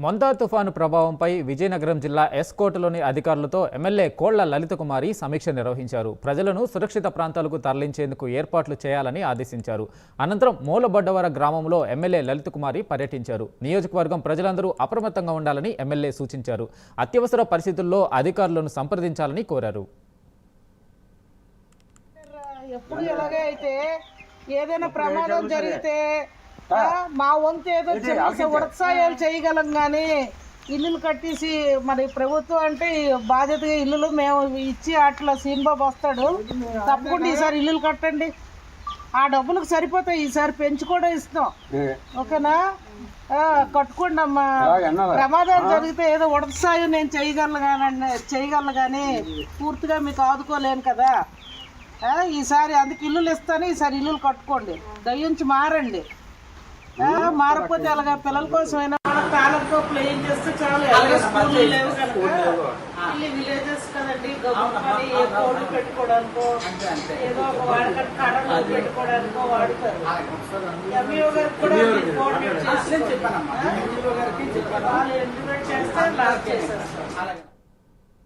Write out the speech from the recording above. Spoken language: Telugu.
మొంతా తుఫాను ప్రభావంపై విజయనగరం జిల్లా ఎస్కోటలోని అధికారులతో ఎమ్మెల్యే కోళ్ల లలితకుమారి సమీక్ష నిర్వహించారు. ప్రజలను సురక్షిత ప్రాంతాలకు తరలించేందుకు ఏర్పాట్లు చేయాలని ఆదేశించారు. అనంతరం మూలబొడ్డవర గ్రామంలో ఎమ్మెల్యే లలితకుమారి పర్యటించారు. నియోజకవర్గం ప్రజలందరూ అప్రమత్తంగా ఉండాలని ఎమ్మెల్యే సూచించారు. అత్యవసర పరిస్థితుల్లో అధికారులను సంప్రదించాలని కోరారు. ఎప్పుడు ఎలాగే అయితే ఏదైనా ప్రమాదం జరిగితే మా వంతు ఏదో ఉడసాయాలు చేయగలం కానీ ఇల్లులు కట్టేసి మరి ప్రభుత్వం అంటే బాధ్యతగా ఇల్లులు మేము ఇచ్చి అట్లా సీన్బాబు వస్తాడు, తప్పకుండా ఈసారి ఇల్లులు కట్టండి, ఆ డబ్బులకు సరిపోతాయి, ఈసారి పెంచి కూడా ఇస్తాం, ఓకేనా? కట్టుకోండి అమ్మా. ప్రమాదాలు జరిగితే ఏదో ఉడసాయం నేను చేయగలను కానీ పూర్తిగా మీకు ఆదుకోలేను కదా. ఈసారి అందుకు ఇల్లులు ఇస్తాను, ఈసారి ఇల్లులు కట్టుకోండి, దయ్యుంచి మారండి. మారకపోతే అలాగా పిల్లల కోసమైనా తాళంతో ప్లేయింగ్ చేస్తే చాలు. స్కూల్ లేవు కనుక ఇల్లు విలేజెస్ కదండి, ఏ కోళ్ళు పెట్టుకోవడానికో ఏదో ఒక వాడకం కడలు పెట్టుకోవడానికో వాడుతారు. ఎంఈఓ గారికి కూడా కోఆర్డినేట్ చేసి వాళ్ళు ఇంటిమేట్ చేస్తే లాక్ చేసేస్తారు.